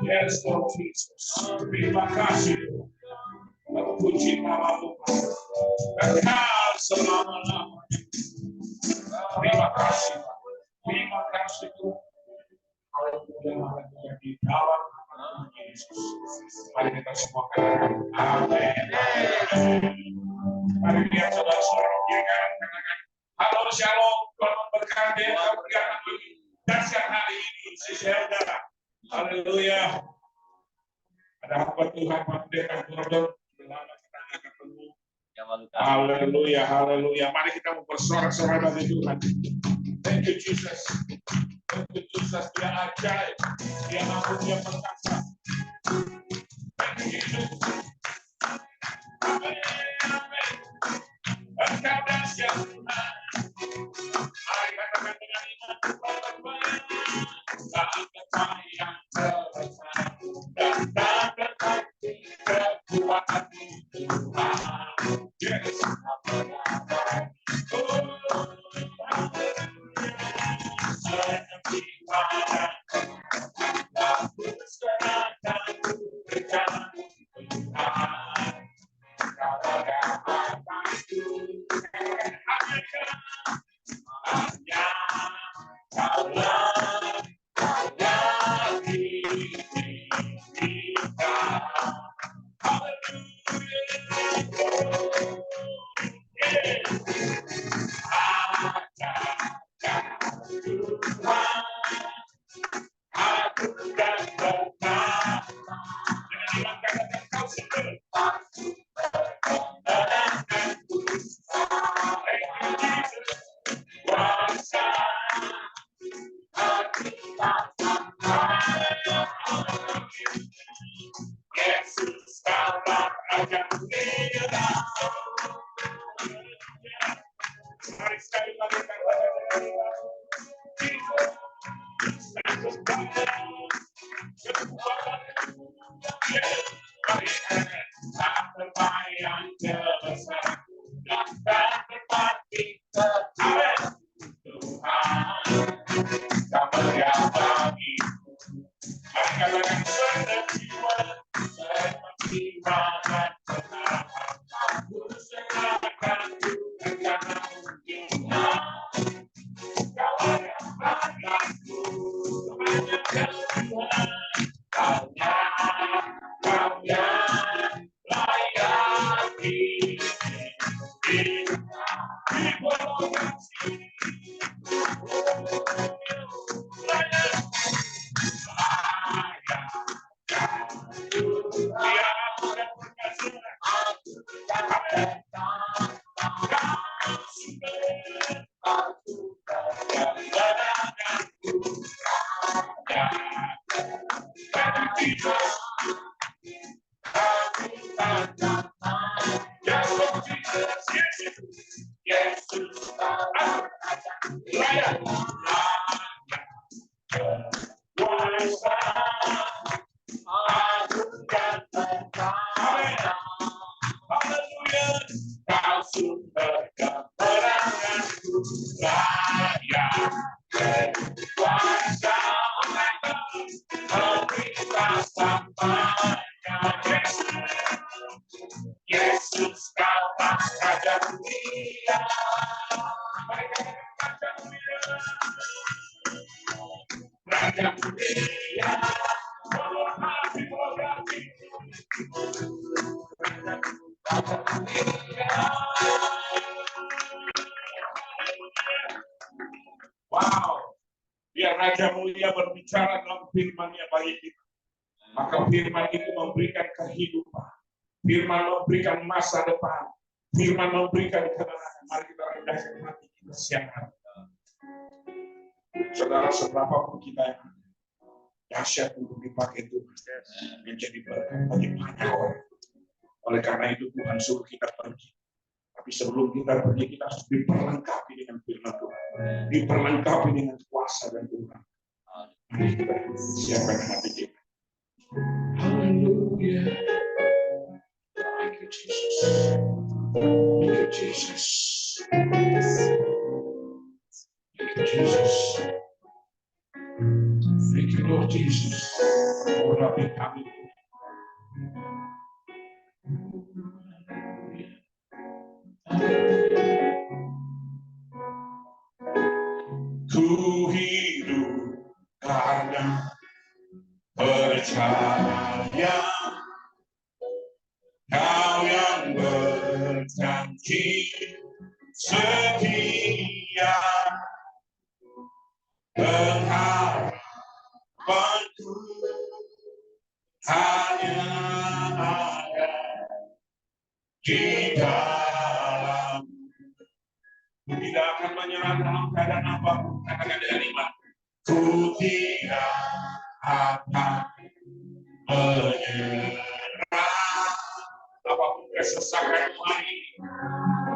Yes, Lord Jesus. Terima kasih. Puji namamu. Kekal selama-lamanya. Terima kasih. Terima kasih Tuhan. Haleluya di dalam nama Yesus. Mari kita semua katakan amin. Mari lihat saudara-saudara yang katakan halo shalom. Tuhan memberkati kamu dan siang hari ini saudara. Haleluya. Ada hamba Tuhan pendeta Gordon. Selamat kita ketemu. Haleluya, haleluya. Mari kita bersorak-sorai bagi Tuhan. Thank you Jesus. Thank you Jesus. Dia ajaib. Dia mampu, dia perkasa. Thank you Jesus. Amin, amin. Engkau dahsyat Tuhan. Mari katakan dengan iman. Tak ada yang terbesar dan tak terganti kekuatan Tuhan. Yes. Wow, biar Raja Mulia berbicara dalam firman-Nya bagi kita. Maka firman itu memberikan kehidupan. Firman memberikan masa depan. Firman memberikan kemenangan. Mari kita memudahkan hati kita siang hari. Saudara, seberapapun kita yang ada, dahsyat untuk dipakai Tuhan menjadi berkat bagi banyak orang. Oleh karena itu Tuhan suruh kita pergi. Tapi sebelum kita pergi, kita harus diperlengkapi dengan firman Tuhan, diperlengkapi dengan kuasa dan Tuhan. Mari kita siapkan hati kita. Haleluya. Thank you, Jesus. Thank you, Jesus. Thank you, Jesus. Thank you, Lord Jesus. Urapi kami. Ku hidup karena percaya Kau yang berjanji setia, pengharapanku hanya ada di dalam. Tidak akan menyerah dalam keadaan apapun. Katakan dengan iman. Ku tidak akan menyerah. Apapun kesesakan ini,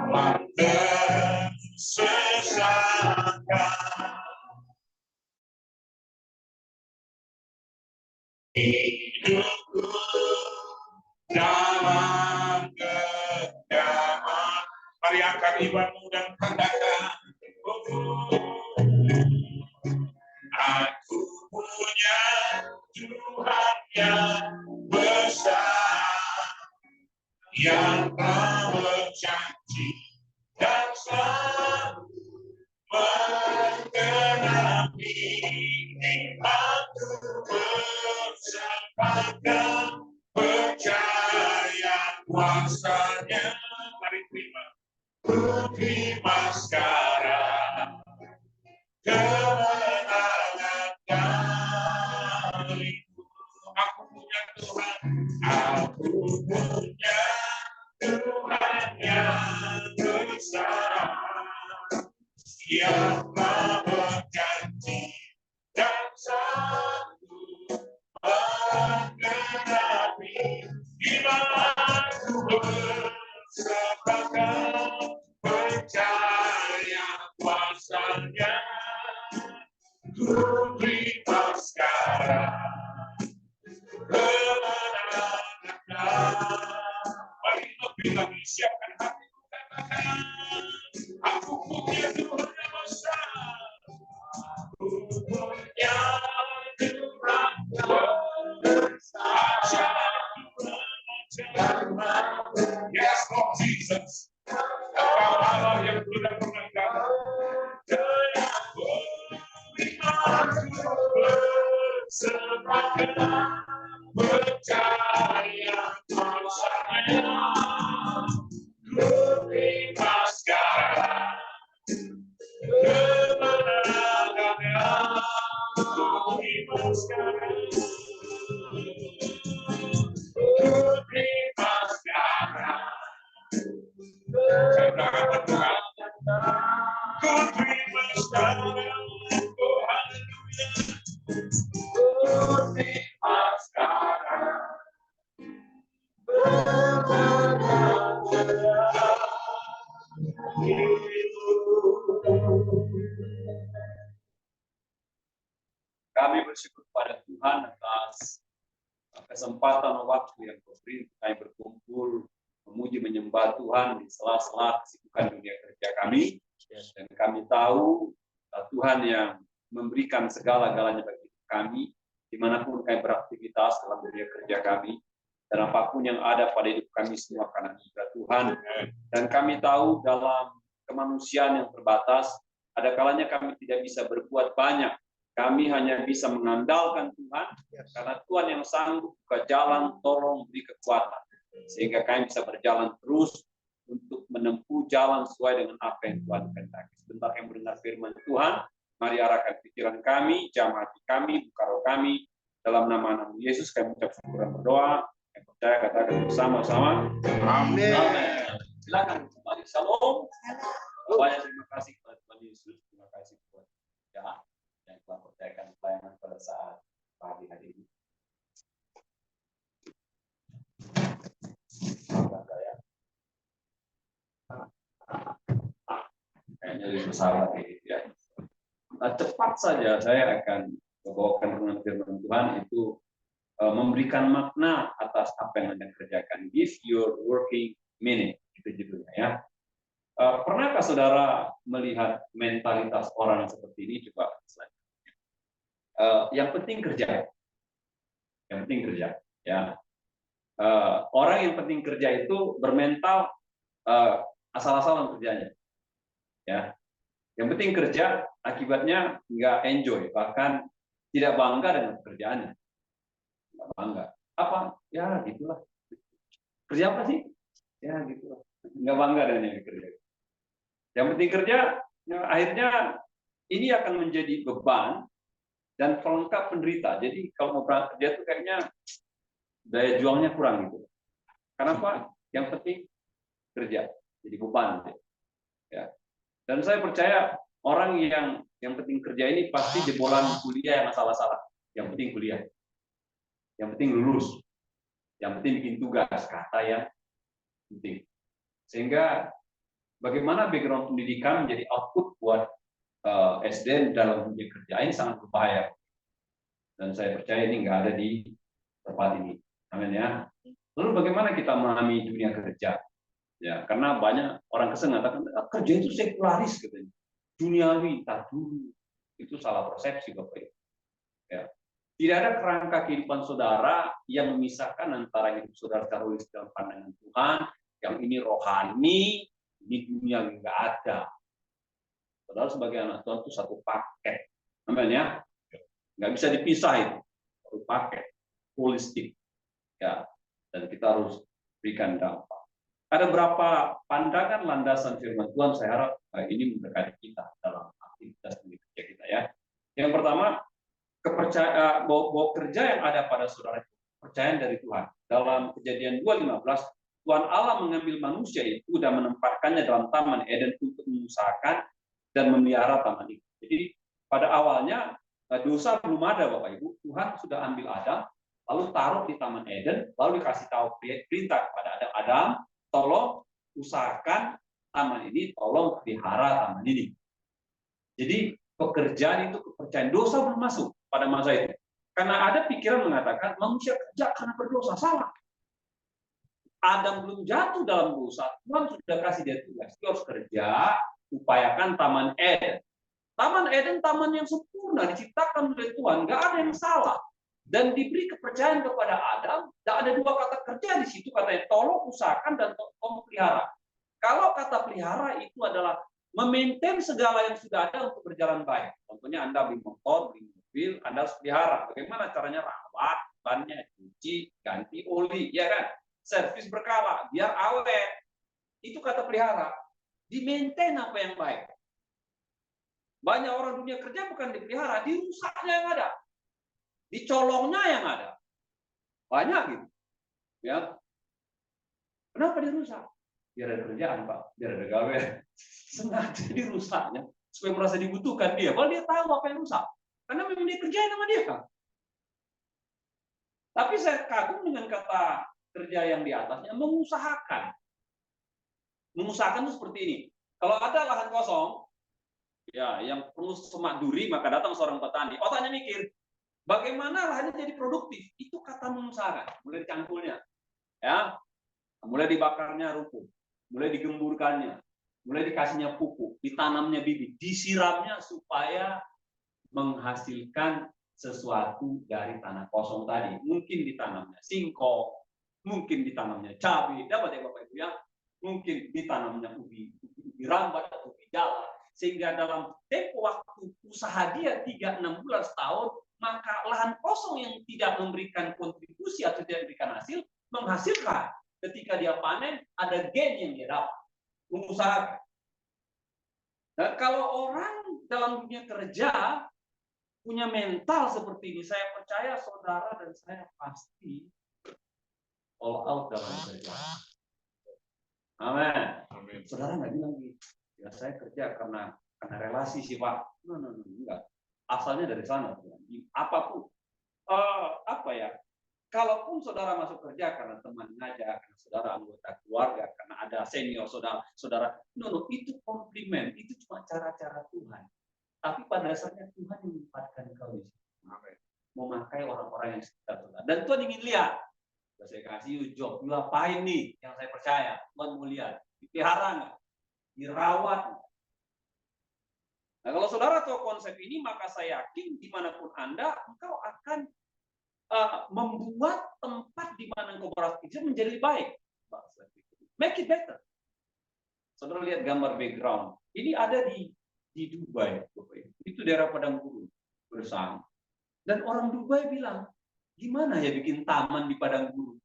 lantas sesakan hidupku dalam genggaman. Mari angkat imanmu dan katakan, aku punya Tuhan yang besar, yang telah berjanji dan selalu menggenapi imanku bersamakan percaya kuasanya. Mari terima. Ku terima sekarang kemenangan dariku. Aku punya Tuhan, aku punya Tuhan yang besar, yang telah berjanji dan sanggup menggenapi imanku bersamakan percaya kuasanya. Ku terima sekarang kemenangan. Mari lebih lagi siapkan hatiku, katakan, aku punya Tuhan yang besar, aku punya Tuhan yang besar. Yes, Lord Jesus. Engkau Allah yang tidak pernah gagal. Imanku bersamakan percaya kuasanya. Ku terima sekarang kemenangannya. Ku terima sekarang. Ku terima sekarang. Ku terima sekarang. Oh, haleluya. Ku terima sekarang. Kami bersyukur pada Tuhan atas kesempatan waktu yang diberi kami berkumpul memuji menyembah Tuhan di sela-sela kesibukan dunia kerja kami. Dan kami tahu Tuhan yang memberikan segala-galanya bagi kami dimanapun kami beraktivitas dalam dunia kerja kami, dan apapun yang ada pada hidup kami semua karena anugerah Tuhan. Dan kami tahu dalam kemanusiaan yang terbatas, ada kalanya kami tidak bisa berbuat banyak. Kami hanya bisa mengandalkan Tuhan, karena Tuhan yang sanggup buka jalan, tolong beri kekuatan, sehingga kami bisa berjalan terus untuk menempuh jalan sesuai dengan apa yang Tuhan kehendaki. Sebentar yang mendengar firman Tuhan, mari arahkan pikiran kami, jamah hati kami, buka roh kami, dalam nama Yesus kami ucap syukur dan berdoa. Yang percaya katakan bersama-sama. Amin. Silakan kembali. Shalom. Banyak terima kasih kepada Tuhan Yesus, terima kasih buat ya yang telah percayakan pelayanan pada saat pagi hari ini. Kayaknya lebih bersalah gitu ya. Nah, cepat saja saya akan membawakan renungan firman Tuhan itu memberikan makna atas apa yang Anda kerjakan. Give your working meaning, itu judulnya ya. Pernahkah saudara melihat mentalitas orang seperti ini? Coba selanjutnya. Yang penting kerja, yang penting kerja. Ya, orang yang penting kerja itu bermental asal-asalan kerjanya. Ya, yang penting kerja, akibatnya nggak enjoy, bahkan tidak bangga dengan pekerjaannya. Nggak bangga. Apa? Ya gitulah. Kerja apa sih? Ya gitulah. Nggak bangga dengan yang dikerja. Yang penting kerja, ya, akhirnya ini akan menjadi beban dan pelengkap penderita. Jadi kalau mau berangkat kerja itu kayaknya daya juangnya kurang gitu. Kenapa? Yang penting kerja, jadi beban. Ya. Dan saya percaya orang yang penting kerja ini pasti jebolan kuliah yang asal-asalan. Yang penting kuliah, yang penting lulus, yang penting bikin tugas, kata yang penting. Sehingga bagaimana background pendidikan menjadi output buat SDM dalam dunia kerja ini sangat berbahaya. Dan saya percaya ini nggak ada di tempat ini. Amin ya. Lalu bagaimana kita memahami dunia kerja? Ya, karena banyak orang kesel mengatakan kerja itu sekularis katanya. Duniawi, tak dulu. Itu salah persepsi Bapak Ibu. Ya. Tidak ada kerangka kehidupan saudara yang memisahkan antara hidup saudara teroris dalam pandangan Tuhan, yang ini rohani, ini dunia nggak ada. Saudara sebagai anak Tuhan itu satu paket. Namanya nggak bisa dipisah itu. Satu paket, holistik. Ya. Dan kita harus berikan dampak. Ada berapa pandangan landasan firman Tuhan, saya harap ini mendekati kita dalam aktivitas kerja kita ya. Yang pertama, kepercayaan bahwa kerja yang ada pada saudara itu kepercayaan dari Tuhan. Dalam Kejadian 2:15, Tuhan Allah mengambil manusia itu dan menempatkannya dalam Taman Eden untuk mengusahakan dan memelihara taman itu. Jadi pada awalnya dosa belum ada Bapak Ibu, Tuhan sudah ambil Adam, lalu taruh di Taman Eden, lalu dikasih tahu perintah kepada Adam, tolong usahakan taman ini, tolong pelihara taman ini. Jadi pekerjaan itu kepercayaan, dosa belum masuk pada masa itu. Karena ada pikiran mengatakan manusia kerja karena berdosa, salah. Adam belum jatuh dalam dosa, Tuhan sudah kasih dia tugas, dia harus kerja, upayakan Taman Eden. Taman Eden taman yang sempurna, diciptakan oleh Tuhan, nggak ada yang salah. Dan diberi kepercayaan kepada Adam, dan ada dua kata kerja di situ, katanya tolong usahakan dan tolong pelihara. Kalau kata pelihara itu adalah memaintain segala yang sudah ada untuk berjalan baik. Contohnya Anda beli motor, beli mobil, Anda harus pelihara. Bagaimana caranya rawat, bannya cuci, ganti oli, ya kan? Servis berkala, biar awet. Itu kata pelihara. Di-maintain apa yang baik. Banyak orang dunia kerja bukan dipelihara, dirusaknya yang ada. Dicolongnya yang ada. Banyak gitu. Ya. Kenapa dirusak? Biar ada kerjaan, Pak. Biar ada gawe. Sengaja dirusaknya supaya merasa dibutuhkan dia. Kalau dia tahu apa yang rusak. Karena memang dia kerjain sama dia. Tapi saya kagum dengan kata kerja yang di atasnya, mengusahakan. Mengusahakan itu seperti ini. Kalau ada lahan kosong, ya yang perlu semak duri, maka datang seorang petani. Otaknya mikir, bagaimana lahannya jadi produktif? Itu kata mengusahakan, mulai cangkulnya, ya, mulai dibakarnya rumput, mulai digemburkannya, mulai dikasihnya pupuk, ditanamnya bibit, disiramnya supaya menghasilkan sesuatu dari tanah kosong tadi. Mungkin ditanamnya singkong, mungkin ditanamnya cabai, dapat ya Bapak Ibu ya? Mungkin ditanamnya ubi rambat atau ubi jala, sehingga dalam tempo waktu usaha dia 3-6 bulan setahun, maka lahan kosong yang tidak memberikan kontribusi atau tidak memberikan hasil, menghasilkan. Ketika dia panen, ada gain yang dia dapat. Mengusahakan. Dan kalau orang dalam dunia kerja punya mental seperti ini, saya percaya saudara dan saya pasti all out dalam kerja. Amin. Saudara nggak bilang gitu. Ya saya kerja karena relasi sih Pak. No, enggak. Asalnya dari sana. Apapun. Apa ya? Kalaupun saudara masuk kerja karena teman ngajak, karena saudara anggota keluarga, karena ada senior saudara, itu komplimen, itu cuma cara-cara Tuhan. Tapi pada dasarnya Tuhan yang menempatkan kau di situ. Memakai orang-orang yang sekitar saudara. Dan Tuhan ingin lihat. Saya kasih job, lu apain nih yang saya percaya? Tuhan mau lihat. Dipelihara nggak? Dirawat. Nah, kalau saudara tahu konsep ini, maka saya yakin dimanapun Anda, engkau akan membuat tempat di mana engkau beraktivitas menjadi baik. Make it better. Saudara lihat gambar background. Ini ada di Dubai. Itu daerah padang gurun bersama. Dan orang Dubai bilang, gimana ya bikin taman di padang gurun?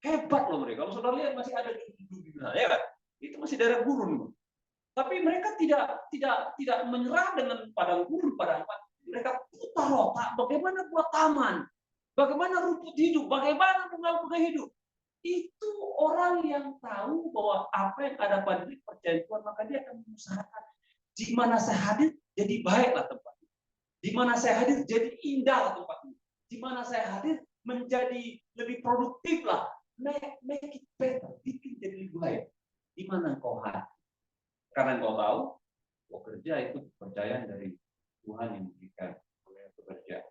Hebat loh mereka. Kalau saudara lihat masih ada di sana, ya kan? Itu masih daerah gurun. Tapi mereka tidak menyerah dengan padang gurun, mereka putar otak bagaimana buat taman, bagaimana rumput hidup, bagaimana bunga-bunga hidup. Itu orang yang tahu bahwa apa yang ada pada diri percaya Tuhan, maka dia akan mengusahakan di mana saya hadir jadi baiklah tempatnya. Di mana saya hadir jadi indahlah tempatnya. Di mana saya hadir menjadi lebih produktif lah. Make it better, bikin jadi lebih baik. Di mana engkau hadir? Karena engkau tahu, bekerja itu kepercayaan dari Tuhan yang memberikan oleh pekerja.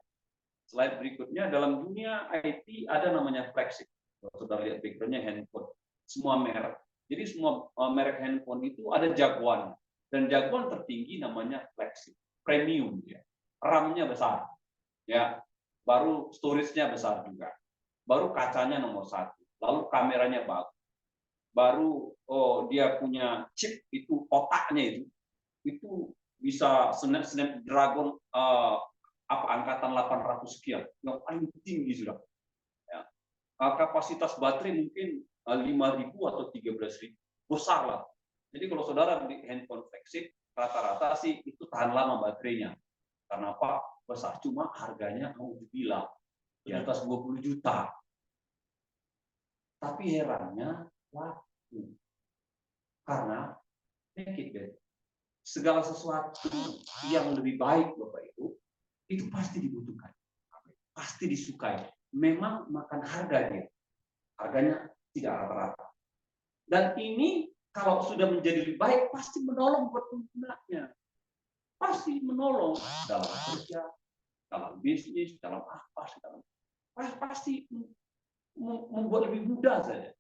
Slide berikutnya, dalam dunia IT ada namanya flagship. Sudah lihat backgroundnya handphone. Semua merek. Jadi semua merek handphone itu ada jagoan. Dan jagoan tertinggi namanya flagship. Premium. Ya. RAM-nya besar. Ya. Baru storage-nya besar juga. Baru kacanya nomor 1. Lalu kameranya bagus. Baru dia punya chip itu, otaknya itu bisa Snapdragon angkatan 800 sekian, yang paling tinggi sudah. Ya. Kapasitas baterai mungkin 5.000 atau 13.000, besar lah. Jadi kalau saudara beli handphone flagship, rata-rata sih itu tahan lama baterainya. Karena apa? Besar, cuma harganya mau dibilang di atas 20 juta. Tapi herannya waktu. Karena segala sesuatu yang lebih baik Bapak Ibu, itu pasti dibutuhkan. Pasti disukai. Memang makan harga dia. Harganya tidak rata-rata. Dan ini kalau sudah menjadi lebih baik, pasti menolong buat penggunanya. Pasti menolong dalam kerja, dalam bisnis, dalam apa, pasti membuat lebih mudah saja.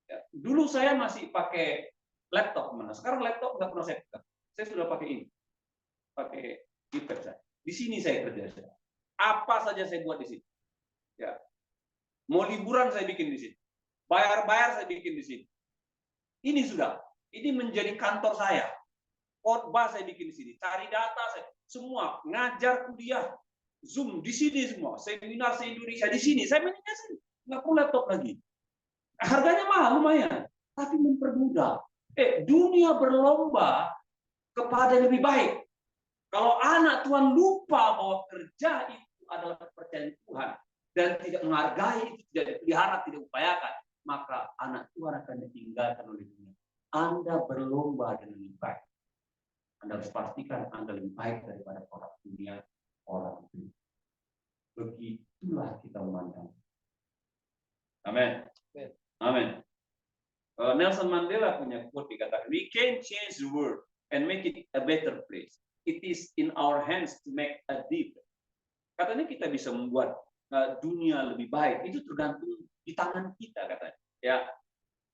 Ya. Dulu saya masih pakai laptop, sekarang laptop nggak pernah saya pegang. Saya sudah pakai ini, pakai iPad saya. Di sini saya kerja. Apa saja saya buat di sini. Ya. Mau liburan saya bikin di sini. Bayar saya bikin di sini. Ini sudah. Ini menjadi kantor saya. Khotbah saya bikin di sini. Cari data saya. Semua. Ngajar kuliah. Zoom di sini semua. Seminar se-Indonesia di sini. Saya mainnya sini. Nggak perlu laptop lagi. Harganya mahal lumayan. Tapi mempermudah. Dunia berlomba kepada yang lebih baik. Kalau anak Tuhan lupa bahwa kerja itu adalah kepercayaan Tuhan dan tidak menghargai itu, tidak dipelihara, tidak upayakan, maka anak Tuhan akan ditinggalkan oleh dunia. Anda berlomba dengan lebih baik. Anda harus pastikan Anda lebih baik daripada orang dunia, orang dunia. Begitulah kita memandang. Amin. Amin. Nelson Mandela punya quote dikatakan, we can change the world and make it a better place. It is in our hands to make a difference. Katanya kita bisa membuat dunia lebih baik. Itu tergantung di tangan kita katanya. Ya,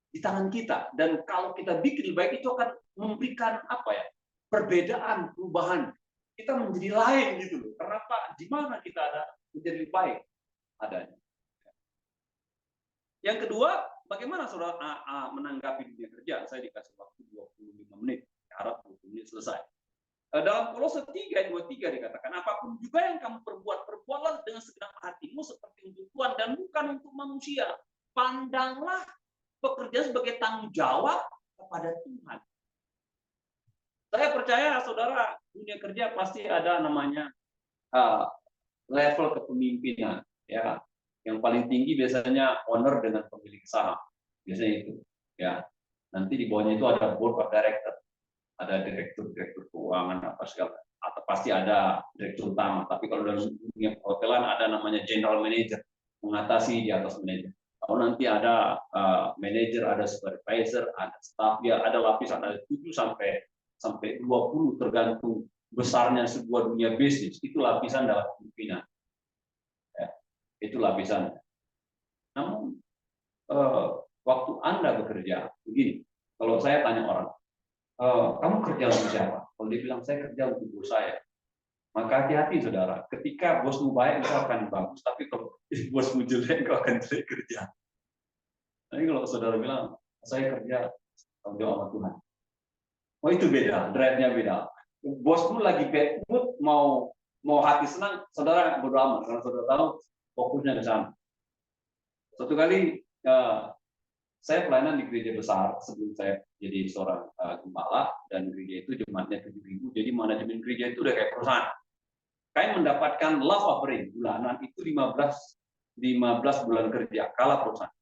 di tangan kita. Dan kalau kita bikin lebih baik itu akan memberikan perbedaan, perubahan. Kita menjadi lain gitu loh. Karena apa? Di mana kita ada menjadi lebih baik adanya. Yang kedua, bagaimana saudara menanggapi dunia kerja? Saya dikasih waktu 25 menit. Harap 20 menit selesai. Dalam Kolose 3 ayat 23 dikatakan, apapun juga yang kamu perbuatlah dengan segenap hatimu seperti untuk Tuhan dan bukan untuk manusia. Pandanglah pekerjaan sebagai tanggung jawab kepada Tuhan. Saya percaya saudara, dunia kerja pasti ada namanya level kepemimpinan. Ya. Yang paling tinggi biasanya owner dengan pemilik saham. Biasanya itu. Ya. Nanti di bawahnya itu ada board of director. ada direktur keuangan apa segala, atau pasti ada direktur utama. Tapi kalau dalam dunia hotelan ada namanya general manager, mengatasi di atas manajer. Kalau nanti ada manajer, ada supervisor, ada staff, ya ada lapisan, ada 7 sampai 20 tergantung besarnya sebuah dunia bisnis. Itu lapisan dalam pimpinan. Ya, itu lapisan. Namun waktu Anda bekerja, begini, kalau saya tanya orang, kamu kerja untuk siapa? Kalau dia bilang saya kerja untuk bos saya, maka hati-hati saudara. Ketika bosmu baik, engkau akan bagus. Tapi kalau bosmu jelek, engkau akan jelek kerja. Tapi kalau saudara bilang saya kerja tanggung jawab sama Tuhan, oh itu beda, drive-nya beda. Bosmu lagi bad mood, mau hati senang, saudara bodo amat karena saudara tahu fokusnya ke sana. Suatu kali saya pelayanan di gereja besar sebelum saya jadi seorang gembala, dan gereja itu jemaatnya 7.000, jadi manajemen gereja itu udah kayak perusahaan. Kayak mendapatkan love offering bulanan itu 15 bulan kerja, kalah perusahaan.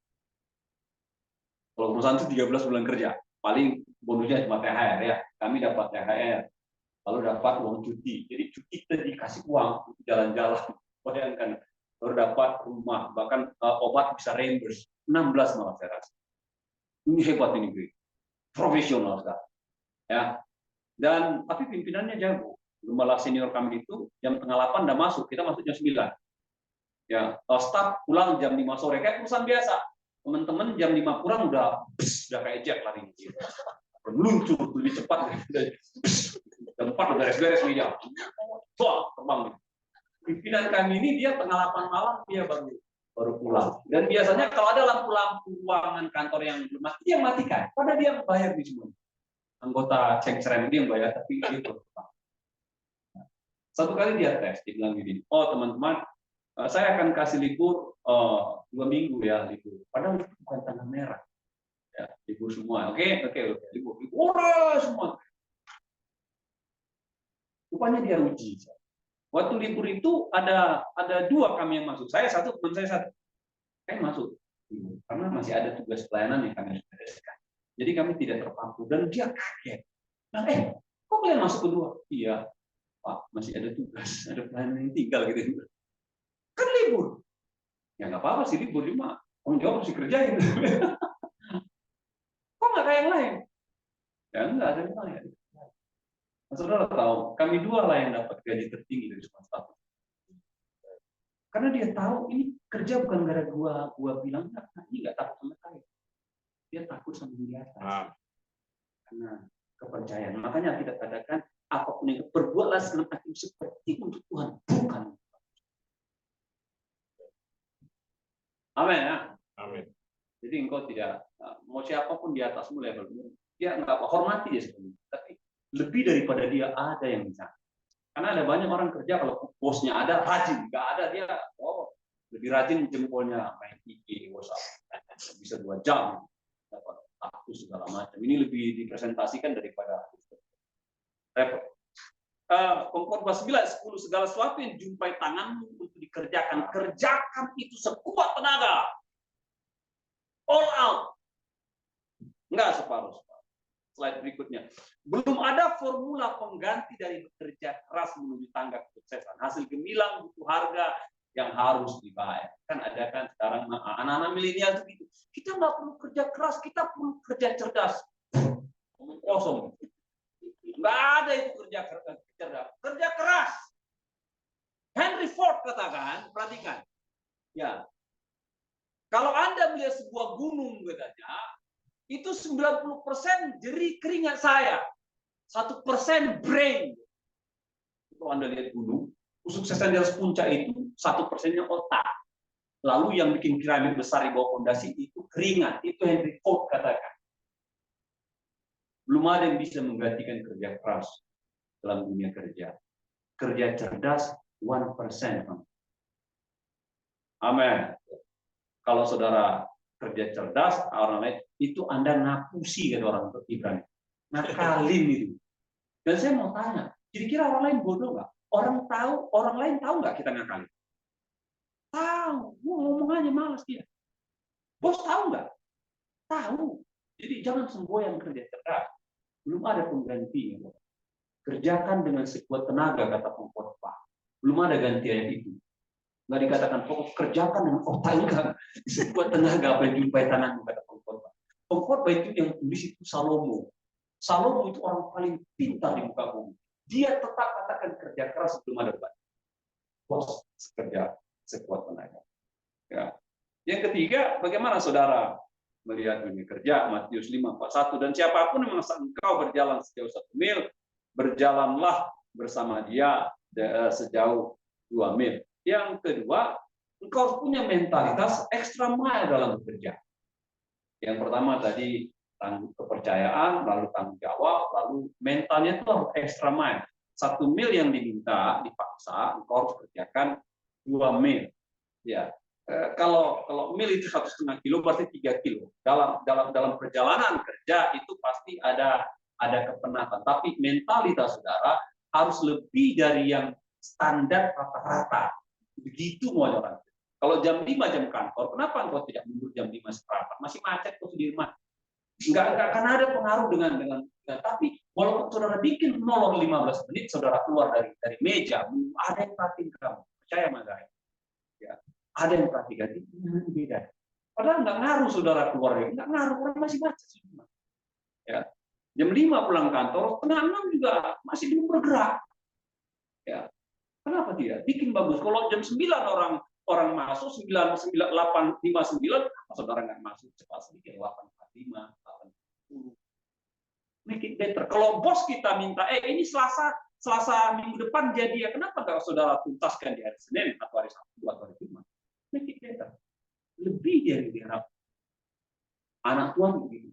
Kalau perusahaan itu 13 bulan kerja, paling bonusnya cuma THR ya. Kami dapat THR, lalu dapat uang cuti. Jadi cuti kita dikasih uang untuk jalan-jalan. Bayangkan, baru dapat rumah, bahkan obat bisa reimburse. 16 malah saya rasa. Ini hebat ini, Bri. Profesional sekali. Ya. Dan tapi pimpinannya jago. Gembala senior kami itu jam 7:30 udah masuk, kita masuk jam 9. Ya, staf pulang jam 5 sore kayak perusahaan biasa. Teman-teman jam 5 kurang udah kayak jet lari gitu. Meluncur lebih cepat. Jam 4 udah beres-beres meja. Wah, terbang. Pimpinan kami ini dia 7:30 malam dia baru pulang. Dan biasanya kalau ada lampu-lampu ruangan kantor yang belum mati, dia matikan. Padahal dia bayar di semua. Anggota cengcereng dia yang bayar, tapi dia berpulang. Satu kali dia tes, dia bilang gini, oh teman-teman, saya akan kasih libur 2 minggu ya libur. Padahal itu bukan tanggal merah. Ya, libur semua. Oke, libur. Semua. Rupanya dia uji. Waktu libur itu ada 2 kami yang masuk. Saya 1, teman saya 1. Saya masuk. Karena masih ada tugas pelayanan yang kami sudah bereskan. Jadi kami tidak terpaku. Dan dia kaget. Nah, kok kalian masuk kedua? Iya, Pak, masih ada tugas. Ada pelayanan yang tinggal gitu. Kan libur. Ya nggak apa-apa sih libur, cuma tanggung jawab harus dikerjain. Kok nggak kayak yang lain? Ya nggak ada yang lain. Nah, saudara tahu, kami 2 lah yang dapat gaji tertinggi dari semua staf. Karena dia tahu ini kerja bukan gara gua bilang ini nggak takut sama saya. Dia takut sama di atas. Karena kepercayaan. Makanya kita katakan apapun yang berbuatlah segenap hati seperti untuk Tuhan, bukan. Amin ya. Amin. Jadi engkau tidak mau siapapun di atasmu levelmu, dia nggak hormati dia sebenarnya. Tapi lebih daripada dia ada yang bisa. Karena ada banyak orang kerja kalau bosnya ada rajin, nggak ada dia lebih rajin jempolnya main IG, WhatsApp, bisa 2 jam dapat status segala macam. Ini lebih dipresentasikan daripada repot. Pengkhotbah 9:10 segala sesuatu yang jumpai tanganmu untuk dikerjakan, kerjakan itu sekuat tenaga, all out, enggak separuh. Slide berikutnya. Belum ada formula pengganti dari bekerja keras menuju tangga kesuksesan. Hasil gemilang butuh harga yang harus dibayar. Kan ada kan sekarang anak-anak milenial itu gitu. Kita nggak perlu kerja keras, kita perlu kerja cerdas. Kosong. Nggak ada itu kerja cerdas. Kerja keras. Henry Ford katakan, perhatikan. Ya. Kalau Anda melihat sebuah gunung katanya, itu 90% jerih keringat saya. 1% brain. Kalau Anda lihat gunung, kesuksesan di atas puncak itu 1%-nya otak. Lalu yang bikin piramid besar di bawah fondasi itu keringat. Itu Henry Ford katakan. Belum ada yang bisa menggantikan kerja keras dalam dunia kerja. Kerja cerdas 1%. Amin. Kalau saudara kerja cerdas, orang lain itu Anda ngapusi kata orang Ibrani. Nakalin itu. Dan saya mau tanya, kira-kira orang lain bodoh nggak? Orang lain tahu nggak kita ngakalin? Tahu, ngomong aja malas dia. Bos tahu nggak? Tahu. Jadi jangan semboyan kerja cerdas. belum ada penggantinya. Kerjakan dengan sekuat tenaga, kata pengkhotbah. Belum ada gantian itu. Nggak dikatakan pokok kerjakan dengan otak, enggak. Sekuat tenaga apa yang jumpai tanganmu, kata pengkhotbah. Pengkhotbah itu yang tulis itu Salomo. Salomo itu orang paling pintar di muka bumi. Dia tetap katakan kerja keras sebelum ada bantuan. Bos kerja sekuat tenaga. Ya. Yang ketiga, bagaimana saudara melihat dunia kerja? Matius 5:41, dan siapapun yang memaksa engkau berjalan sejauh 1 mil, berjalanlah bersama dia sejauh 2 mil. Yang kedua, engkau harus punya mentalitas extra mile dalam bekerja. Yang pertama tadi kepercayaan, lalu tanggung jawab, lalu mentalnya itu harus extra mile. 1 mil yang diminta dipaksa, engkau harus kerjakan 2 mil. Ya, kalau mil itu 1,5 kilo berarti 3 kilo. Dalam perjalanan kerja itu pasti ada kepenatan. Tapi mentalitas saudara harus lebih dari yang standar rata-rata. Begitu mau orang. Kalau jam 5 jam kantor, kenapa engkau tidak mundur jam 5 seperempat? Masih macet kok di rumah. Enggak akan ada pengaruh dengan tapi walaupun saudara bikin molor 15 menit, saudara keluar dari meja, ada yang perhatiin kamu. Percaya sama saya. Ya, ada yang perhatikan itu beda. Padahal nggak ngaruh saudara keluar, nggak ngaruh, orang masih macet. Ya, jam 5 pulang kantor, setengah 6 juga masih belum bergerak. Ya, kenapa tidak? Bikin bagus. Kalau jam 9 orang masuk 9:58:59, saudara nggak masuk cepat sedikit 8:45, 8:10. Make it better. Kalau bos kita minta, ini Selasa minggu depan jadi ya, kenapa nggak saudara tuntaskan di hari Senin atau hari Sabtu atau hari Jumat? Make it better. Lebih dari diharap. Anak Tuhan begitu.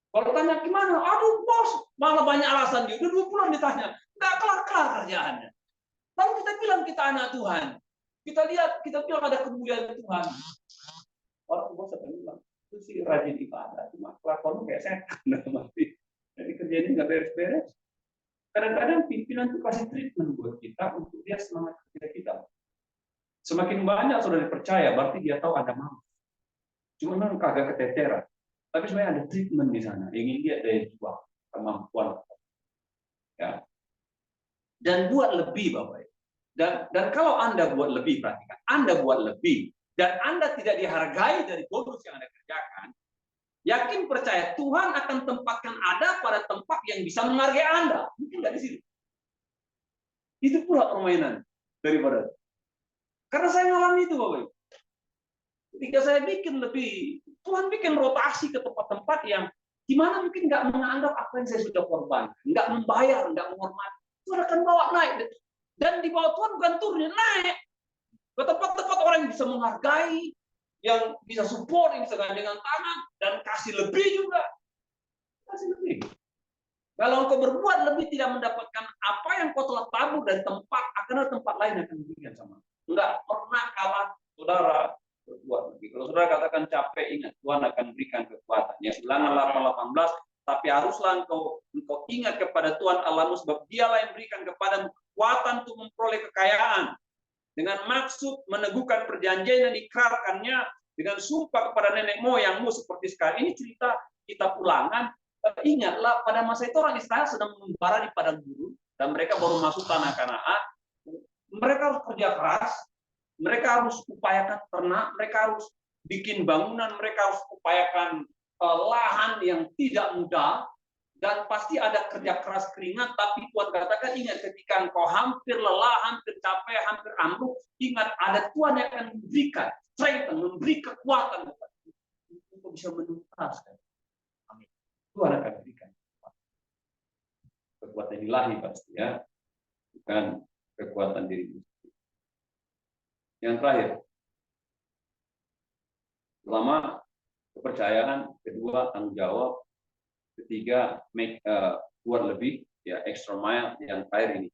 Kalau tanya gimana? Aduh bos, malah banyak alasan dia. Udah 2 bulan ditanya, nggak kelar-kelar kerjaannya. Lalu kita bilang kita anak Tuhan. Kita bilang ada kemuliaan Tuhan. Orang bos akan bilang, itu sih rajin ibadah, cuma kelakuanmu kayak setan. Jadi kerjanya nggak beres-beres. Kadang-kadang pimpinan itu kasih treatment buat kita untuk dia semangat kerja kita. Semakin banyak saudara percaya, berarti dia tahu Anda mampu. Cuma memang kagak keteteran. Tapi sebenarnya ada treatment di sana. Ingin dia daya juang, kemampuan. Ya. Dan buat lebih, Bapak. Dan kalau Anda buat lebih, perhatikan. Anda buat lebih, dan Anda tidak dihargai dari bonus yang Anda kerjakan, yakin percaya Tuhan akan tempatkan Anda pada tempat yang bisa menghargai Anda. Mungkin dari sini. Itu pula permainan daripada. Karena saya mengalami itu, Bapak. Ketika saya bikin lebih, Tuhan bikin rotasi ke tempat-tempat yang gimana mungkin nggak menganggap apa yang saya sudah korban, nggak membayar, nggak menghormati. Tuhan akan bawa naik. Dan di bawah Tuhan bukan turun, naik. Ke tempat-tempat orang yang bisa menghargai, yang bisa support, yang bisa gandengan tangan, dan kasih lebih juga. Kasih lebih. Kalau engkau berbuat lebih tidak mendapatkan apa yang kau telah tabur dari tempat, akan ada tempat lain yang akan diberikan sama. Enggak pernah kalah saudara berbuat lebih. Kalau saudara katakan capek, ingat Tuhan akan berikan kekuatan. Ya, Ulangan 8:18, tapi haruslah engkau ingat kepada Tuhan Allahmu, sebab Dialah yang berikan kepadamu kekuatan untuk memperoleh kekayaan, dengan maksud meneguhkan perjanjian yang diikrarkannya dengan sumpah kepada nenek moyangmu seperti sekarang. Ini cerita kitab Ulangan. Ingatlah pada masa itu orang Israel sedang mengembara di padang gurun dan mereka baru masuk tanah Kanaan. Mereka harus kerja keras, mereka harus upayakan ternak, mereka harus bikin bangunan, mereka harus upayakan lahan yang tidak mudah, dan pasti ada kerja keras keringat. Tapi Tuhan katakan, ingat ketika engkau hampir lelah, hampir capek, hampir ambruk, ingat ada Tuhan yang akan memberikan strength, memberi kekuatan untuk bisa menuntaskan. Amin. Tuhan akan berikan kekuatan ilahi pasti, ya, bukan kekuatan diri. Yang terakhir, pertama kepercayaan, kedua tanggung jawab, ketiga buat lebih, ya, extra mile. Yang terakhir ini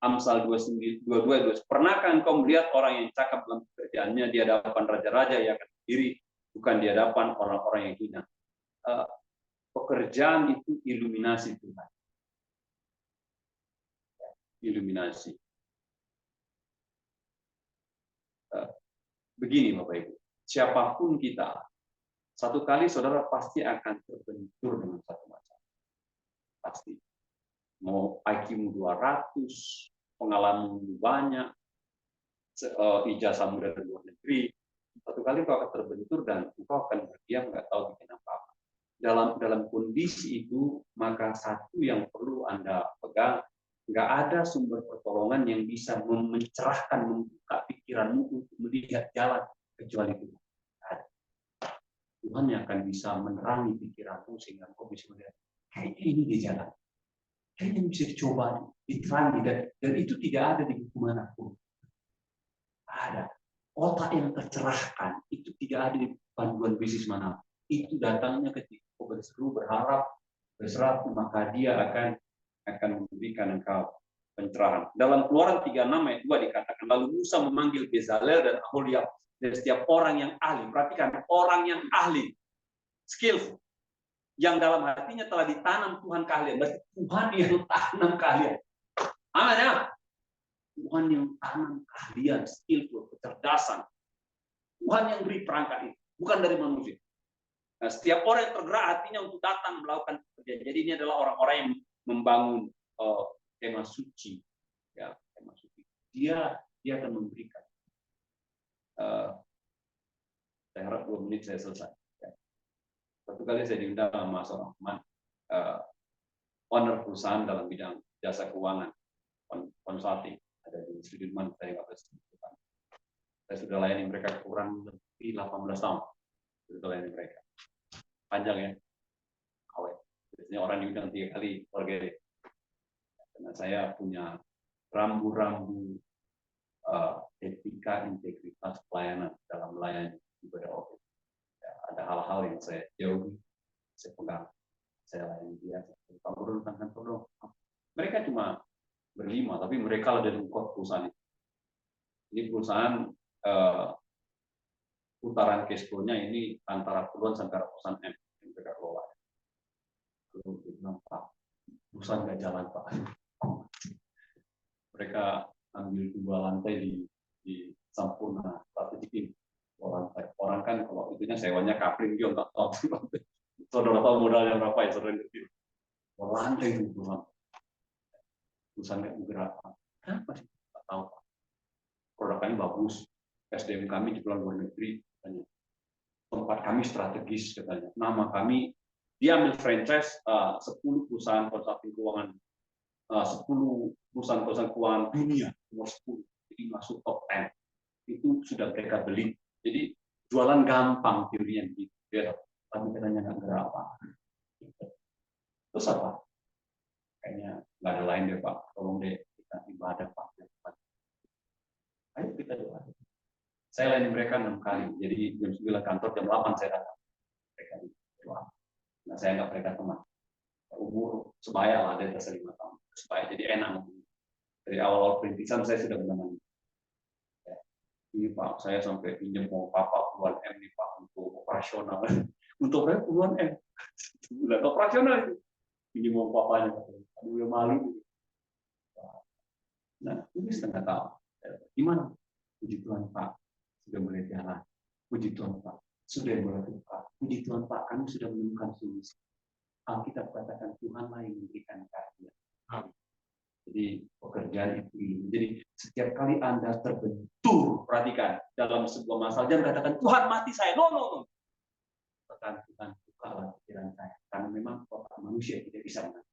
Amsal 22. Pernahkah engkau melihat orang yang cakap dalam pekerjaannya di hadapan raja-raja yang akan berdiri, bukan di hadapan orang-orang yang hina? Pekerjaan itu iluminasi Tuhan. Iluminasi. Begini Bapak Ibu, siapapun kita, satu kali saudara pasti akan terbentur dengan satu masalah. pasti. Mau IQ 200, pengalaman banyak, ijazah dari luar negeri, satu kali kau akan terbentur dan engkau akan berdiam nggak tahu bikin apa-apa. Dalam kondisi itu, maka satu yang perlu Anda pegang, nggak ada sumber pertolongan yang bisa mencerahkan, membuka pikiranmu untuk melihat jalan kecuali Tuhan. Tuhan yang akan bisa menerangi pikiranmu sehingga engkau bisa melihat kayaknya ini dia jalan, kayaknya bisa dicoba, diterangi, dan itu tidak ada di buku manapun. Ada. Otak yang tercerahkan itu tidak ada di panduan bisnis mana. Itu datangnya ketika kau berseru, berharap, berserah, maka dia akan memberikan engkau pencerahan. Dalam Keluaran 36 ayat 2 dikatakan, lalu Musa memanggil Bezalel dan Aholiab dan setiap orang yang ahli. Perhatikan, orang yang ahli, skillful, yang dalam hatinya telah ditanam Tuhan keahlian. Berarti Tuhan yang tanam keahlian. Amin ya. Tuhan yang tanam keahlian, skillful, kecerdasan. Tuhan yang beri perangkat itu, bukan dari manusia. Nah, setiap orang yang tergerak hatinya untuk datang melakukan pekerjaan. Jadi ini adalah orang-orang yang membangun tema suci, ya, tema suci. Dia akan memberikan. Saya harap 2 menit saya selesai. Ya. Satu kali saya diundang sama seorang teman, owner perusahaan dalam bidang jasa keuangan, consulting, ada di Sudirman, saya nggak bisa sebutkan. Saya sudah layani mereka kurang lebih 18 tahun. Sudah layani mereka. Panjang ya, awet. Biasanya orang diundang 3 kali, keluarga. Karena saya punya rambu-rambu etika, integritas, pelayanan dalam melayani ibadah Allah. Ya, ada hal-hal yang saya jauhi, saya pegang, saya layani dia. Pak Guru tentang kantor. Mereka cuma berlima, tapi mereka ada di core perusahaan itu. Ini perusahaan putaran cash flow-nya ini antara puluhan sampai ratusan M yang mereka kelola. Lalu dia bilang, Pak, perusahaan nggak jalan, Pak. Mereka ambil 2 lantai di Sampurna strategik ini. 2 lantai. Orang kan kalau itunya sewanya kapling dia nggak tahu. Saudara tahu modalnya berapa ya, saudara ngerti. 2 lantai itu perusahaan nggak bergerak. Kenapa sih? Nggak tahu, Pak. Produknya bagus. SDM kami di luar negeri, katanya. Tempat kami strategis, katanya. Nama kami, dia ambil franchise 10 perusahaan konsulting keuangan, 10 perusahaan keuangan dunia, nomor 10. Jadi masuk top 10. Itu sudah mereka beli. Jadi jualan gampang teorinya gitu. Ya, tapi katanya nggak gerak, Pak. Terus apa? Kayaknya nggak ada lain deh, Pak. Tolong deh kita ibadah, Pak. Ayo kita doa. Saya layani mereka 6 kali. Jadi jam 9 kantor, jam 8 saya datang. Mereka doa. Nah, saya nggak mereka teman. Umur sebaya lah, dari atas 5 tahun. Supaya jadi enak. Dari awal-awal perintisan saya sudah menemani. Ya. Ini Pak, saya sampai pinjam mau papa puluhan M nih Pak untuk operasional. Untuk saya puluhan M. Bulan operasional itu. Pinjam mau papanya. Aduh, ya malu. Nah, ini setengah tahun. Gimana? Puji Tuhan Pak, sudah mulai jalan. Puji Tuhan Pak, sudah mulai Pak. Puji Tuhan Pak, kami sudah menemukan solusi. Alkitab katakan Tuhan lah yang memberikan karunia. Jadi pekerjaan itu ini. Jadi setiap kali Anda terbentur, perhatikan dalam sebuah masalah, jangan katakan Tuhan mati saya. No. Katakan Tuhan bukalah pikiran saya. Karena memang otak manusia tidak bisa mengerti.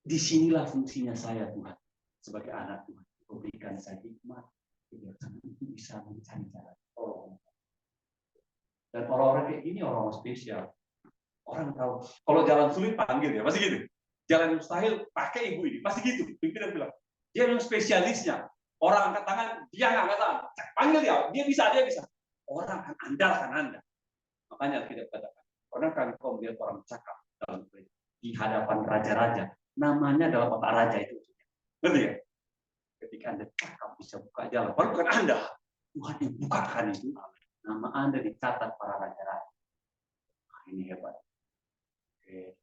Disinilah fungsinya saya Tuhan sebagai anak Tuhan. Memberikan saya hikmat. Kebiasaan itu bisa mencari jalan. Dan orang-orang kayak gini orang spesial. Orang tahu kalau jalan sulit panggil ya, pasti gitu. Jalan mustahil pakai ibu ini, pasti gitu. Pimpinan bilang, dia yang spesialisnya. Orang angkat tangan, dia nggak angkat tangan. Panggil dia bisa. Orang akan andalkan Anda. Makanya kita katakan, pernah kali kau melihat orang cakap dalam di hadapan raja-raja, namanya dalam otak raja itu. Ngerti ya? Ketika Anda cakap bisa buka jalan, walaupun bukan Anda, Tuhan yang bukakan itu. Nama Anda dicatat para raja-raja. Ini hebat. Oke.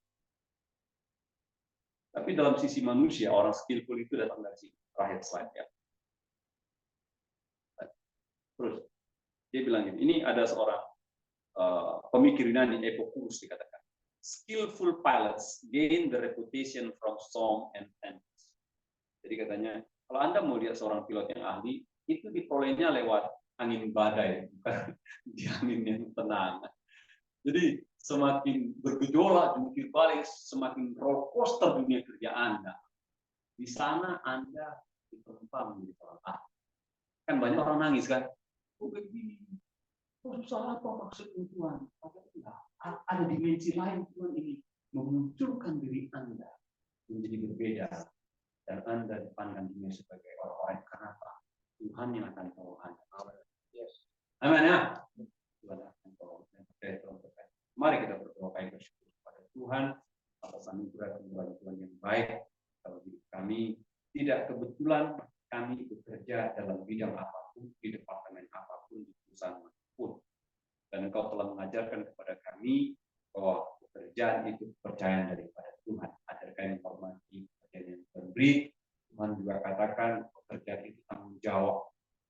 Tapi dalam sisi manusia, orang skillful itu datang dari sini. Terakhir slide ya. Terus, dia bilang ini ada seorang pemikir Yunani, Epicurus dikatakan. skillful pilots gain the reputation from storm and tempest. Jadi katanya, kalau Anda mau lihat seorang pilot yang ahli, itu diperolehnya lewat angin badai, bukan di angin yang tenang. Jadi semakin bergejolak, jungkir balik, semakin roller coaster dunia kerja Anda. Di sana Anda diperlukan menjadi seorang ahli. Kan banyak orang nangis kan? Oh begini, salah apa maksudnya Tuhan? Padahal ada dimensi lain Tuhan ingin memunculkan diri Anda menjadi berbeda, dan Anda dipandang dunia sebagai orang-orang karena apa? Tuhan yang akan tolong Anda. Yes. Amin ya. Tuhan akan tolong. Mari kita berdoa baik bersyukur kepada Tuhan atas anugerah Tuhan yang baik dalam hidup kami. Tidak kebetulan kami bekerja dalam bidang apapun, di departemen apapun, di perusahaan manapun. Dan Engkau telah mengajarkan kepada kami bahwa pekerjaan itu kepercayaan daripada Tuhan. Ajar kami menghormati pekerjaan yang diberi. Tuhan juga katakan pekerjaan itu tanggung jawab.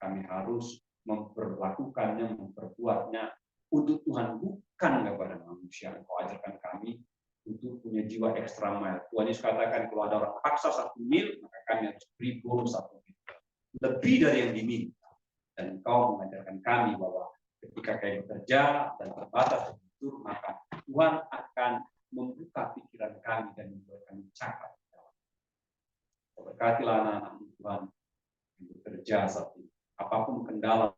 Kami harus memperlakukannya, memperbuatnya untuk Tuhan, bukan kepada manusia. Engkau ajarkan kami untuk punya jiwa ekstra mile. Tuhan Yesus katakan kalau ada orang paksa 1 mil, maka kami harus beri bonus 1 mil. Lebih dari yang diminta. Dan Engkau mengajarkan kami bahwa ketika kami bekerja dan terbatas itu, maka Tuhan akan membuka pikiran kami dan membuat kami cakap. Berkatilah anak-anak Tuhan yang bekerja saat ini. Apapun kendala,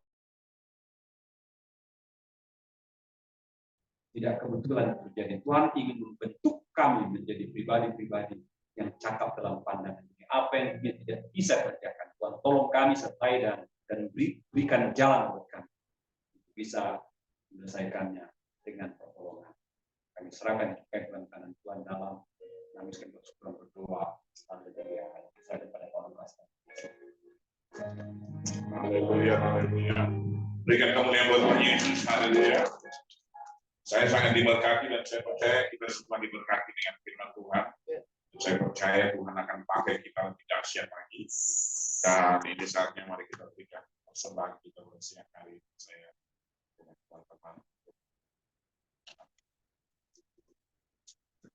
tidak kebetulan terjadi. Tuhan ingin membentuk kami menjadi pribadi-pribadi yang cakap dalam pandangan ini. Apa yang dia tidak bisa kerjakan, Tuhan tolong kami sertai dan berikan jalan buat kami untuk bisa menyelesaikannya dengan pertolongan. Kami serahkan kepada kanan Tuhan dalam nangis dan berdoa sampai dari saya pada Tuhan kasih. Haleluya, haleluya. Berikan kemuliaan buat Tuhan Yesus. Haleluya. Saya sangat diberkati dan saya percaya kita semua diberkati dengan firman Tuhan. Saya percaya Tuhan akan pakai kita lebih dahsyat lagi. Dan ini saatnya mari kita berikan persembahan kita buat siang hari ini. Saya dengan teman-teman.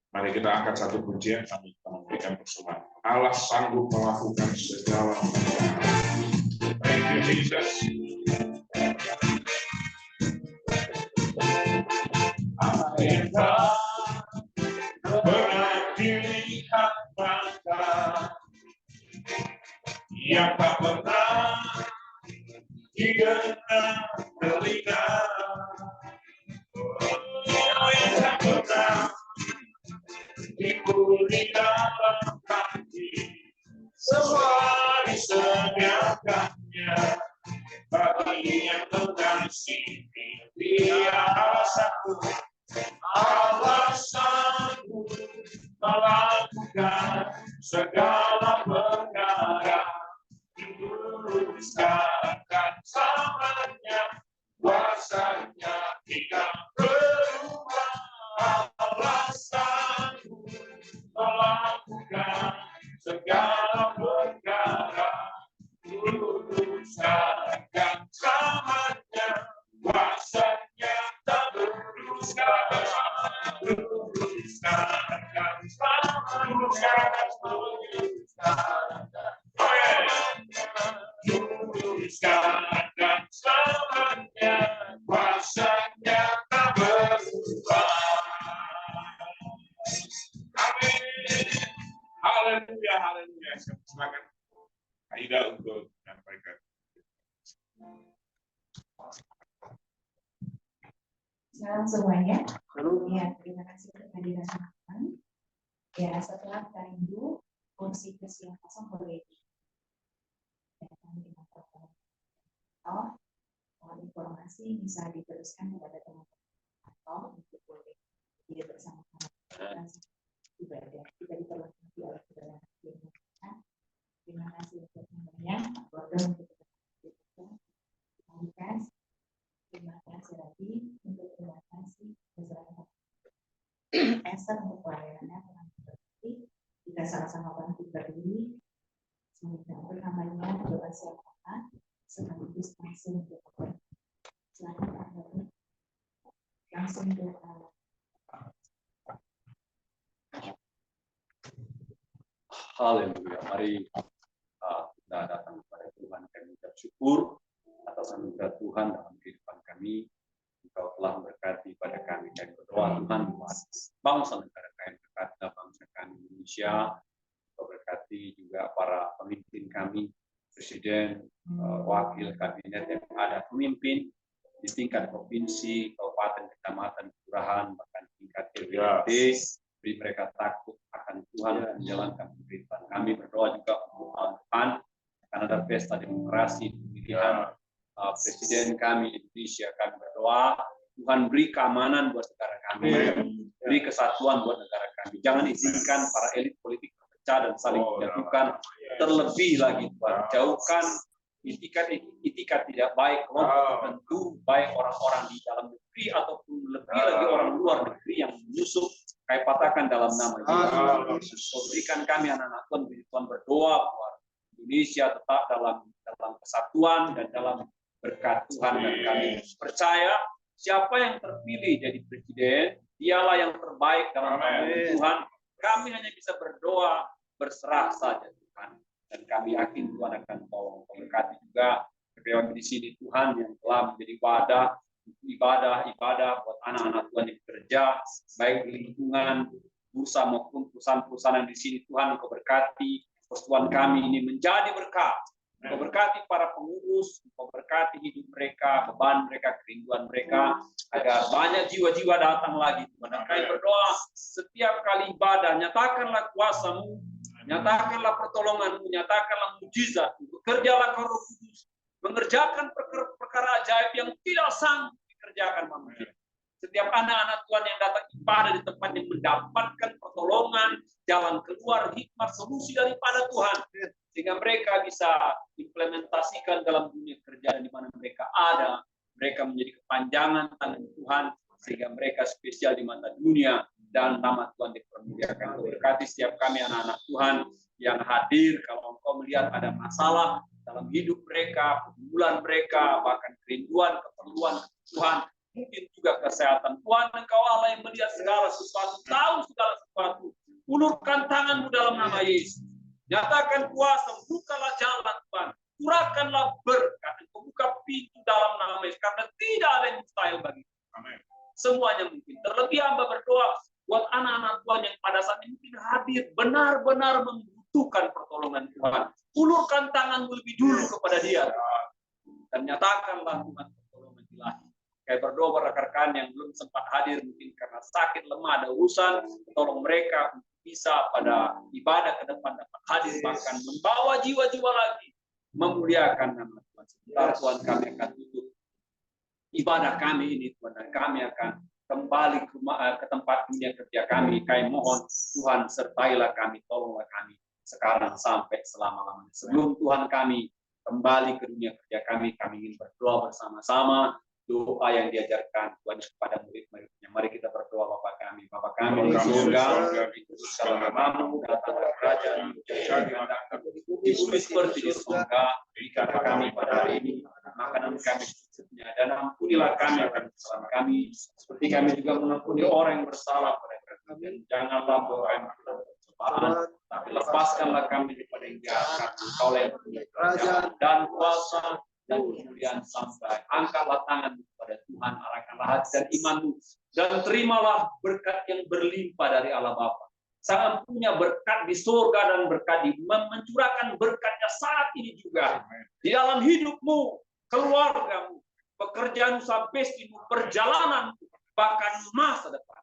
Mari kita angkat satu pujian sambil kita memberikan persembahan. Allah sanggup melakukan segala perkara. Thank you Jesus. Apa yang tak pernah dilihat mata, yang tak pernah didengar telinga, yang tak pernah timbul di dalam hati, semua disediakannya bagi yang mengasihi Dia. Allah sanggup melakukan segala perkara, luruskan samanya, kuasanya tidak berubah. Allah sanggup melakukan segala perkara, luruskan samanya, kuasanya tak berubah. Haleluya, haleluya. Silakan Aida untuk menyampaikan. Selamat semuanya. Ya, terima kasih untuk kehadiran teman-teman. Ya, setelah kita rindu, kursi yang kosong boleh mohon informasi bisa diteruskan kepada teman-teman atau untuk boleh tidak bersama-sama ibadah kita diperlengkapi oleh saudara. Terima kasih untuk semuanya. Untuk terima kasih lagi untuk terima kasih beserta Esther untuk pelayanannya kurang berarti kita sama-sama bantu berdiri semoga namanya doa siapa sekaligus langsung doa. Silakan langsung doa. Haleluya. Mari kita datang kepada Tuhan, kami mengucap syukur atas anugerah Tuhan dalam kehidupan kami. Engkau telah memberkati pada kami, dan berdoa Tuhan buat bangsa negara kami, berkatilah bangsa kami Indonesia. Engkau berkati juga para pemimpin kami, presiden, wakil kabinet yang ada, pemimpin di tingkat provinsi, kabupaten, kecamatan, kelurahan, bahkan tingkat RT. Beri mereka takut akan Tuhan dan menjalankan pemerintahan. Kami berdoa juga untuk tahun depan akan ada pesta demokrasi, pemilihan presiden kami Indonesia. Kami berdoa Tuhan beri keamanan buat negara kami, beri kesatuan buat negara kami. Jangan izinkan para elit politik berpecah dan saling menjatuhkan. Terlebih lagi Tuhan, jauhkan itikat tidak baik kelompok tertentu, baik orang-orang di dalam negeri ataupun lebih lagi orang luar negeri yang menyusup. Kami patahkan dalam nama Yesus. Berikan kami anak-anak Tuhan berdoa buat Indonesia tetap dalam kesatuan dan dalam berkat Tuhan, dan kami percaya siapa yang terpilih jadi presiden, dialah yang terbaik dalam nama Tuhan. Kami hanya bisa berdoa, berserah saja Tuhan, dan kami yakin Tuhan akan tolong. Memberkati juga kedewan di sini Tuhan yang telah menjadi wadah ibadah buat anak-anak Tuhan yang bekerja baik di lingkungan bursa maupun perusahaan-perusahaan yang di sini. Tuhan Engkau berkati persekutuan kami ini menjadi berkat. Engkau berkati para pengurus, Engkau berkati hidup mereka, beban mereka, kerinduan mereka, agar banyak jiwa-jiwa datang lagi Tuhan. Dan kami berdoa setiap kali ibadah, nyatakanlah kuasa-Mu, nyatakanlah pertolongan-Mu, nyatakanlah mujizat, bekerjalah Kau Roh Kudus, mengerjakan perkara ajaib yang tidak sanggup dikerjakan manusia. Setiap anak-anak Tuhan yang datang ibadah di tempat yang mendapatkan pertolongan, jalan keluar, hikmat, solusi daripada Tuhan, sehingga mereka bisa implementasikan dalam dunia kerja, di mana mereka ada, mereka menjadi kepanjangan tangan Tuhan, sehingga mereka spesial di mata dunia dan nama Tuhan dipermuliakan. Berkati setiap kami anak-anak Tuhan yang hadir. Kalau Engkau melihat ada masalah dalam hidup mereka, pergumulan mereka, bahkan kerinduan, keperluan Tuhan, mungkin juga kesehatan. Tuhan Engkau Allah yang melihat segala sesuatu, tahu segala sesuatu. Ulurkan tangan-Mu dalam nama Yesus. Nyatakan kuasa, bukalah jalan Tuhan. Curahkanlah berkat, Engkau buka pintu dalam nama Yesus, karena tidak ada yang mustahil bagi Amin. Semuanya mungkin. Terlebih hamba berdoa buat anak-anak Tuhan yang pada saat ini mungkin hadir, benar-benar membutuhkan pertolongan Tuhan. Ulurkan tangan-Mu lebih dulu kepada dia. Dan nyatakanlah Tuhan pertolongan ilahi. Kayak berdoa para rekan yang belum sempat hadir mungkin karena sakit, lemah, ada urusan, tolong mereka bisa pada ibadah ke depan dapat hadir, bahkan membawa jiwa-jiwa lagi, memuliakan nama Tuhan. Sebentar Tuhan kami akan tutup ibadah kami ini Tuhan, dan kami akan kembali ke tempat dunia kerja kami. Kami mohon Tuhan sertailah kami, tolonglah kami sekarang sampai selama-lamanya. Sebelum Tuhan kami kembali ke dunia kerja kami ingin berdoa bersama-sama doa yang diajarkan Tuhan kepada murid-muridnya. Mari kita berdoa Bapa kami di surga, dikuduskanlah namamu, datanglah kerajaan-Mu, jadilah kehendakmu di bumi seperti di surga. Berikan kami pada hari ini makanan kami secukupnya, dan ampunilah kami akan kesalahan kami, seperti kami juga mengampuni orang yang bersalah kepada kami. Janganlah bawa kami ke dalam pencobaan, tapi lepaskanlah kami daripada yang jahat. Engkaulah yang punya kerajaan dan kuasa dan kemuliaan sampai. Angkatlah tangan kepada Tuhan, arahkanlah hati dan imanmu, dan terimalah berkat yang berlimpah dari Allah Bapa. Sang punya berkat di surga dan berkat mencurahkan berkatnya saat ini juga di dalam hidupmu, keluargamu, pekerjaan usaha bisnismu, perjalanan, bahkan masa depan,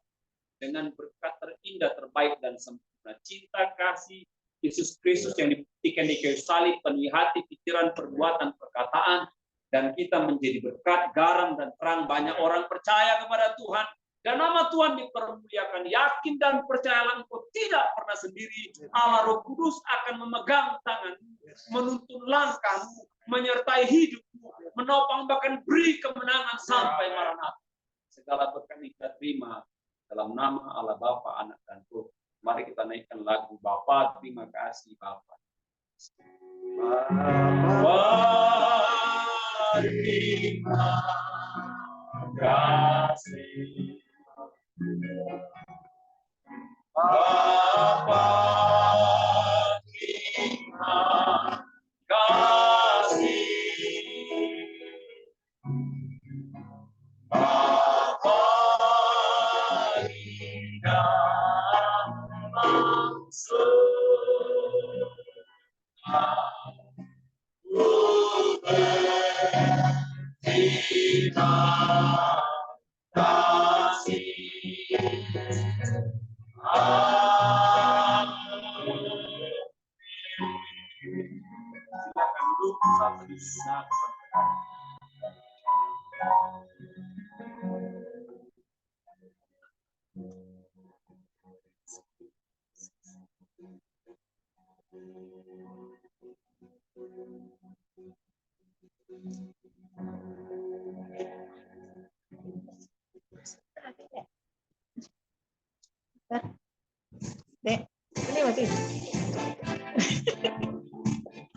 dengan berkat terindah, terbaik dan sempurna. Cinta kasih Yesus Kristus yang dibuktikan di kayu salib, penuhi hati, pikiran, perbuatan, perkataan, dan kita menjadi berkat, garam dan terang. Banyak orang percaya kepada Tuhan, dan nama Tuhan dipermuliakan. Yakin dan percayalah engkau tidak pernah sendiri. Allah Roh Kudus akan memegang tanganmu, menuntun langkahmu, menyertai hidupmu, menopang bahkan beri kemenangan sampai Maranatha. Segala berkat kita terima dalam nama Allah Bapa, Anak dan Roh. Mari kita naikkan lagu Bapa, terima kasih Bapa. Bapa, terima kasih. Bapa, Silakan duduk sambil